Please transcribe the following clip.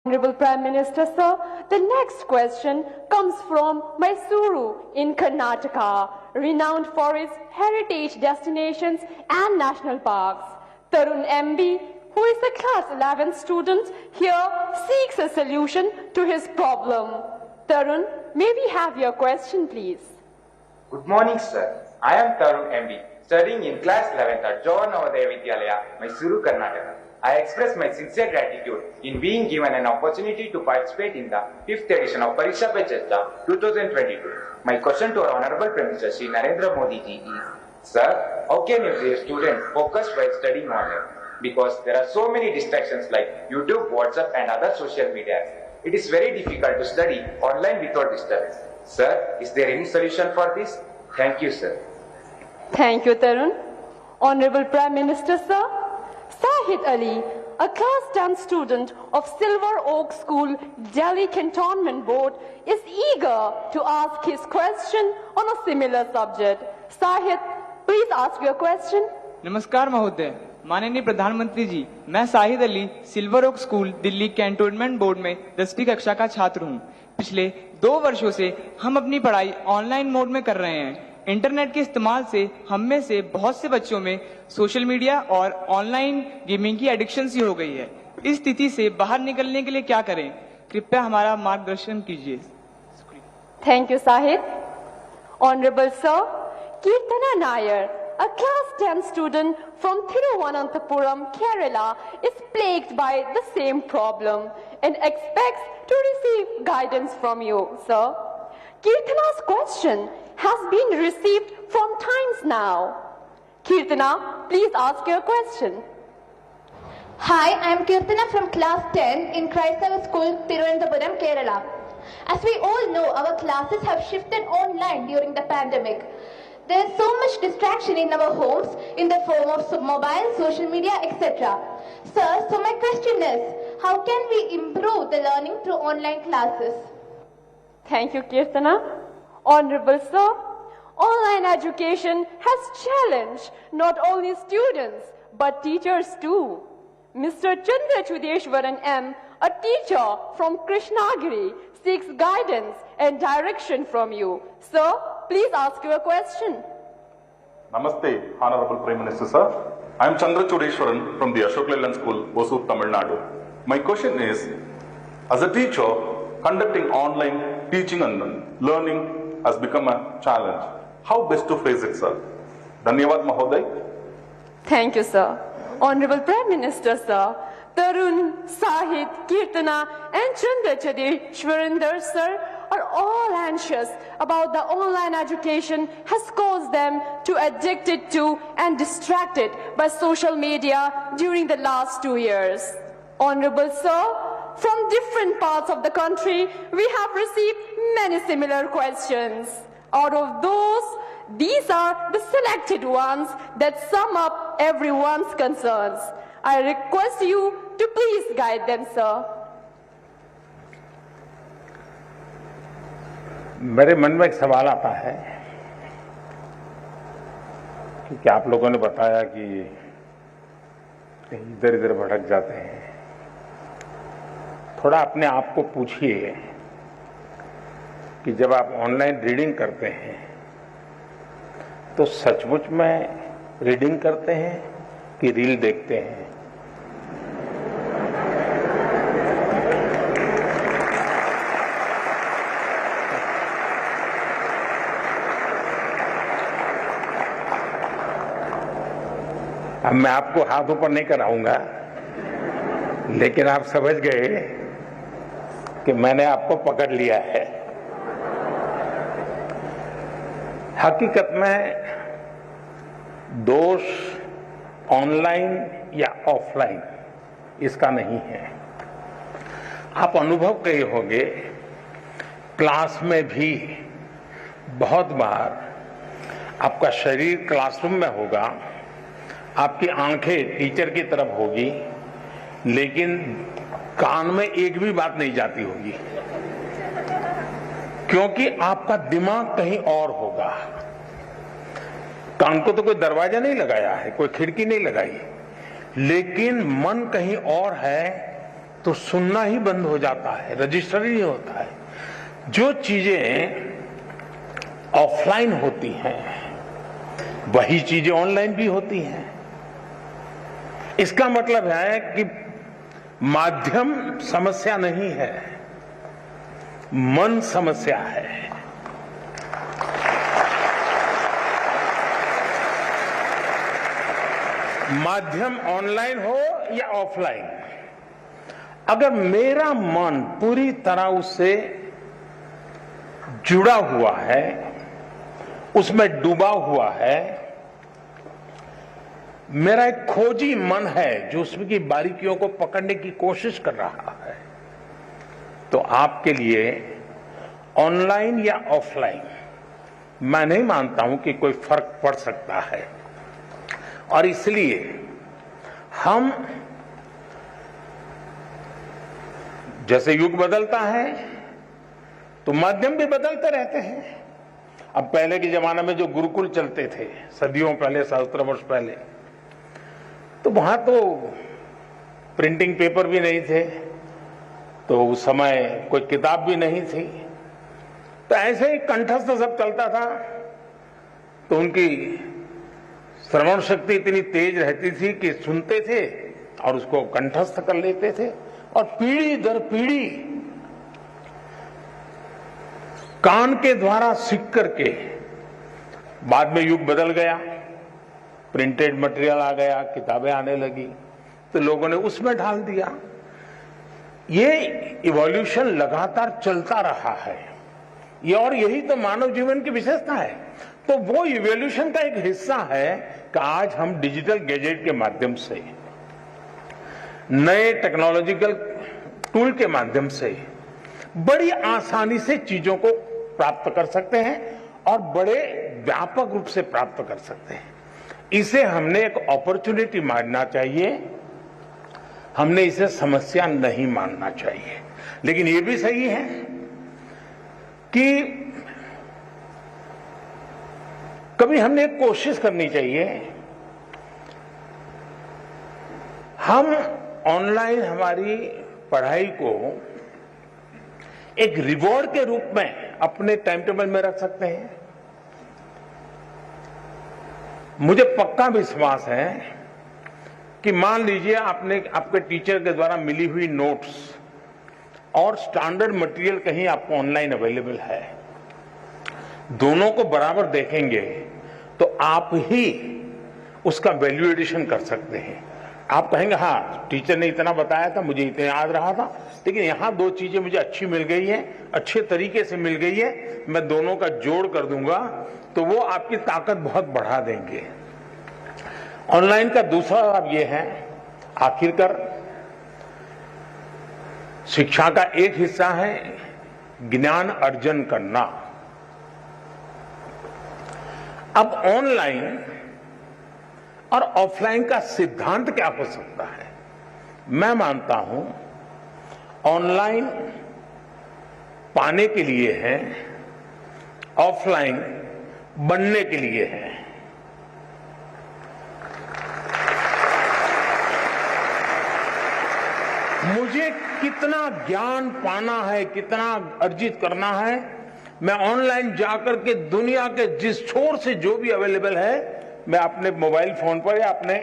Honorable Prime Minister, sir, the next question comes from Mysuru in Karnataka, renowned for its heritage destinations and national parks. Tarun MB, who is a class 11 student here, seeks a solution to his problem. Tarun, may we have your question, please? Good morning, sir. I am Tarun MB, studying in class 11th at Jawahar Navodaya Vidyalaya, Mysuru, Karnataka. I express my sincere gratitude in being given an opportunity to participate in the 5th edition of Pariksha Pe Charcha 2022. My question to our Honorable Prime Minister Shri Narendra Modi ji is, Sir, how can a student focus while studying online? Because there are so many distractions like YouTube, WhatsApp and other social media. It is very difficult to study online without disturbance. Sir, is there any solution for this? Thank you, sir. Thank you, Tarun. Honorable Prime Minister, sir, Sahid Ali, a class 10 student of Silver Oak School, Delhi Cantonment Board, is eager to ask his question on a similar subject. Sahid, please ask your question. नमस्कार महोदय, माननीय प्रधानमंत्री जी, मैं Sahid Ali silver oak school Delhi cantonment board में 10वीं कक्षा का छात्र हूं। पिछले 2 वर्षों से हम अपनी पढ़ाई ऑनलाइन मोड में कर रहे हैं। इंटरनेट के इस्तेमाल से हम में से बहुत से बच्चों में सोशल मीडिया और ऑनलाइन गेमिंग की एडिक्शन सी हो गई है। इस स्थिति से बाहर निकलने के लिए क्या करें? कृपया हमारा मार्गदर्शन कीजिए। Thank you, Sahid. Honorable Sir, Kirtana Nair, a class 10 student from Thiruvananthapuram, Kerala, is plagued by the same problem and expects to receive guidance from you, sir. Kirtana's question has been received from times now. Kirtana, please ask your question. Hi, I am Kirtana from class 10 in Christava School, Thiruvananthapuram, Kerala. As we all know, our classes have shifted online during the pandemic. There is so much distraction in our homes in the form of mobile, social media, etc. Sir, so my question is, how can we improve the learning through online classes? Thank you, Kirtana. Honorable Sir, online education has challenged not only students but teachers too. Mr. Chandra Chudeshwaran M., a teacher from Krishnagiri, seeks guidance and direction from you. Sir, please ask your question. Namaste, Honorable Prime Minister, sir. I am Chandra Chudeshwaran from the Ashok Leyland School, Hosur, Tamil Nadu. My question is, as a teacher, conducting online teaching and learning has become a challenge. How best to face it, sir? Dhanyavad, Mahoday. Thank you, sir. Honorable Prime Minister, sir, Tarun, Sahid, Kirtana and Chandra Chudeshwaran, sir, are all anxious about the online education has caused them to addicted to and distracted by social media during the last 2 years. Honorable sir, from different parts of the country, we have received many similar questions. Out of those, these are the selected ones that sum up everyone's concerns. I request you to please guide them, sir. मेरे मन में एक सवाल आता है कि क्या आप लोगों ने बताया कि इधर इधर भटक जाते हैं। थोड़ा अपने आप को पूछिए कि जब आप ऑनलाइन रीडिंग करते हैं तो सचमुच में रीडिंग करते हैं कि रील देखते हैं। अब मैं आपको हाथ ऊपर नहीं कराऊंगा, लेकिन आप समझ गए कि मैंने आपको पकड़ लिया है। हकीकत में दोष ऑनलाइन या ऑफलाइन इसका नहीं है। आप अनुभव किए होंगे, क्लास में भी बहुत बार आपका शरीर क्लासरूम में होगा, आपकी आंखें टीचर की तरफ होगी, लेकिन कान में एक भी बात नहीं जाती होगी, क्योंकि आपका दिमाग कहीं और होगा। कान को तो कोई दरवाजा नहीं लगाया है, कोई खिड़की नहीं लगाई, लेकिन मन कहीं और है तो सुनना ही बंद हो जाता है, रजिस्टर ही नहीं होता है। जो चीजें ऑफलाइन होती हैं वही चीजें ऑनलाइन भी होती हैं। इसका मतलब है कि माध्यम समस्या नहीं है, मन समस्या है। माध्यम ऑनलाइन हो या ऑफलाइन, अगर मेरा मन पूरी तरह उससे जुड़ा हुआ है, उसमें डूबा हुआ है, मेरा एक खोजी मन है जो उसमें की बारीकियों को पकड़ने की कोशिश कर रहा है, तो आपके लिए ऑनलाइन या ऑफलाइन मैं नहीं मानता हूं कि कोई फर्क पड़ सकता है। और इसलिए हम जैसे युग बदलता है तो माध्यम भी बदलते रहते हैं। अब पहले के जमाने में जो गुरुकुल चलते थे सदियों पहले, सहस्त्र वर्ष पहले, तो वहां तो प्रिंटिंग पेपर भी नहीं थे, तो उस समय कोई किताब भी नहीं थी, तो ऐसे ही कंठस्थ सब चलता था। तो उनकी श्रवण शक्ति इतनी तेज रहती थी कि सुनते थे और उसको कंठस्थ कर लेते थे, और पीढ़ी दर पीढ़ी कान के द्वारा सीख करके, बाद में युग बदल गया, प्रिंटेड मटेरियल आ गया, किताबें आने लगी, तो लोगों ने उसमें ढाल दिया। ये इवोल्यूशन लगातार चलता रहा है, ये और यही तो मानव जीवन की विशेषता है। तो वो इवोल्यूशन का एक हिस्सा है कि आज हम डिजिटल गैजेट के माध्यम से, नए टेक्नोलॉजिकल टूल के माध्यम से बड़ी आसानी से चीजों को प्राप्त कर सकते हैं और बड़े व्यापक रूप से प्राप्त कर सकते हैं। इसे हमने एक अपॉर्चुनिटी मानना चाहिए, हमने इसे समस्या नहीं मानना चाहिए। लेकिन ये भी सही है कि कभी हमने एक कोशिश करनी चाहिए, हम ऑनलाइन हमारी पढ़ाई को एक रिवॉर्ड के रूप में अपने टाइम टेबल में रख सकते हैं। मुझे पक्का विश्वास है कि मान लीजिए आपने आपके टीचर के द्वारा मिली हुई नोट्स और स्टैंडर्ड मटेरियल कहीं आपको ऑनलाइन अवेलेबल है, दोनों को बराबर देखेंगे तो आप ही उसका वैल्यू एडिशन कर सकते हैं। आप कहेंगे हाँ टीचर ने इतना बताया था, मुझे इतना याद रहा था, लेकिन यहां दो चीजें मुझे अच्छी मिल गई है, अच्छे तरीके से मिल गई है, मैं दोनों का जोड़ कर दूंगा, तो वो आपकी ताकत बहुत बढ़ा देंगे। ऑनलाइन का दूसरा लाभ ये है, आखिरकार शिक्षा का एक हिस्सा है ज्ञान अर्जन करना। अब ऑनलाइन और ऑफलाइन का सिद्धांत क्या हो सकता है? मैं मानता हूं ऑनलाइन पाने के लिए है, ऑफलाइन बनने के लिए है। मुझे कितना ज्ञान पाना है, कितना अर्जित करना है, मैं ऑनलाइन जाकर के दुनिया के जिस छोर से जो भी अवेलेबल है, मैं अपने मोबाइल फोन पर या अपने